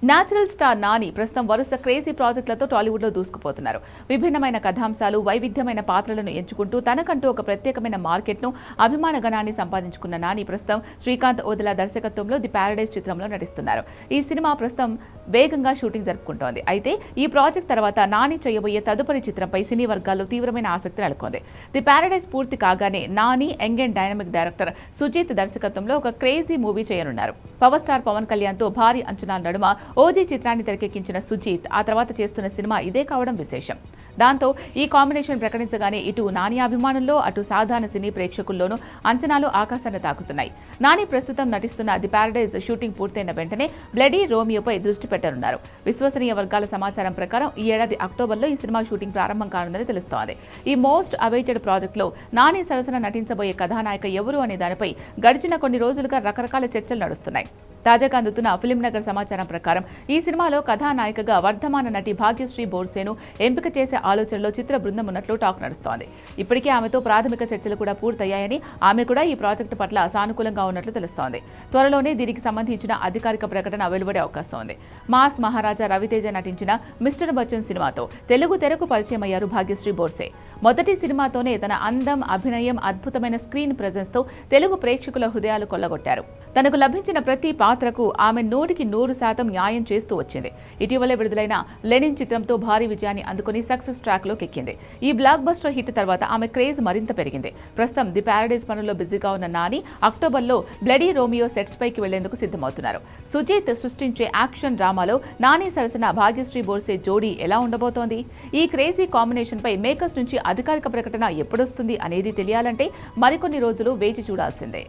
Natural star Nani ప్రస్తుతం వరుస crazy ప్రాజెక్టులతో టాలీవుడ్లో దూసుకుపోతున్నారు. విభిన్నమైన కథాంశాలు, వైవిధ్యమైన పాత్రలను ఎంచుకుంటూ తనకంటూ ఒక ప్రత్యేకమైన మార్కెట్ను, అభిమాన గణాన్ని సంపాదించుకున్న నాని ప్రస్తుతం శ్రీకాంత్ ఓదెలా దర్శకత్వంలో ది ప్యారడైజ్ చిత్రంలో నటిస్తున్నారు. ఈ సినిమా ప్రస్తుతం వేగంగా షూటింగ్ జరుపుకుంటోంది. అయితే ఈ ప్రాజెక్ట్ తర్వాత నాని చేయబోయే తదుపరి చిత్రంపై సినీ వర్గాల్లో తీవ్రమైన ఆసక్తి నెలకొంది. ది ప్యారడైజ్ పూర్తి కాగానే Nani young and dynamic director Sujeeth దర్శకత్వంలో ఒక క్రేజీ మూవీ చేయనున్నారు. పవర్ స్టార్ పవన్ కళ్యాణ్తో భారీ అంచనాల నడుమ ఓజీ చిత్రాన్ని తెరకెక్కించిన సుజీత్ ఆ తర్వాత చేస్తున్న సినిమా ఇదే కావడం విశేషం. దాంతో ఈ కాంబినేషన్ ప్రకటించగానే ఇటు నాని అభిమానుల్లో, అటు సాధారణ సినీ ప్రేక్షకుల్లోనూ అంచనాలు ఆకాశాన్ని తాకుతున్నాయి. నాని ప్రస్తుతం నటిస్తున్న ది ప్యారడైజ్ షూటింగ్ పూర్తయిన వెంటనే బ్లడీ రోమియోపై దృష్టి పెట్టనున్నారు. విశ్వసనీయ వర్గాల సమాచారం ప్రకారం ఈ ఏడాది అక్టోబర్లో ఈ సినిమా షూటింగ్ ప్రారంభం కానుందని తెలుస్తోంది. ఈ మోస్ట్ అవైటెడ్ ప్రాజెక్టులో నాని సరసన నటించబోయే కథానాయక ఎవరు అనే దానిపై గడిచిన కొన్ని రోజులుగా రకరకాల చర్చలు నడుస్తున్నాయి. తాజాగా అందుతున్న ఫిల్మ్ నగర్ సమాచారం ప్రకారం ఈ సినిమాలో కథానాయికగా వర్ధమాన నటి భాగ్యశ్రీ బోర్సేను ఎంపిక చేసే ఆలోచనలో చిత్ర బృందం ఉన్నట్లు టాక్ నడుస్తోంది. ఇప్పటికే ఆమెతో ప్రాథమిక చర్చలు కూడా పూర్తయ్యాయని, ఆమె కూడా ఈ ప్రాజెక్టు పట్ల సానుకూలంగా ఉన్నట్లు తెలుస్తోంది. త్వరలోనే దీనికి సంబంధించిన అధికారిక ప్రకటన వెలువడే అవకాశం ఉంది. మాస్ మహారాజా రవితేజ నటించిన మిస్టర్ బచ్చన్ సినిమాతో తెలుగు తెరకు పరిచయం అయ్యారు భాగ్యశ్రీ బోర్సే. మొదటి సినిమాతోనే తన అందం, అభినయం, అద్భుతమైన స్క్రీన్ ప్రెజెన్స్ తో తెలుగు ప్రేక్షకుల హృదయాలు కొల్లగొట్టారు. తనకు లభించిన ప్రతి పాత్రకు ఆమె 100% న్యాయం చేస్తూ వచ్చింది. ఇటీవలే విడుదలైన లెనిన్ చిత్రంతో భారీ విజయాన్ని అందుకుని సక్సెస్ ట్రాక్లోకి ఎక్కింది. ఈ బ్లాక్ బస్టర్ హిట్ తర్వాత ఆమె క్రేజ్ మరింత పెరిగింది. ప్రస్తుతం ది ప్యారడైజ్ పనుల్లో బిజీగా ఉన్న నాని అక్టోబర్లో బ్లడీ రోమియో సెట్స్ పైకి వెళ్లేందుకు సిద్ధమవుతున్నారు. సుజీత్ సృష్టించే యాక్షన్ డ్రామాలో నాని సరసన భాగ్యశ్రీ బోర్సే జోడీ ఎలా ఉండబోతోంది? ఈ క్రేజీ కాంబినేషన్ పై మేకర్స్ నుంచి అధికారిక ప్రకటన ఎప్పుడొస్తుంది అనేది తెలియాలంటే మరికొన్ని రోజులు వేచి చూడాల్సిందే.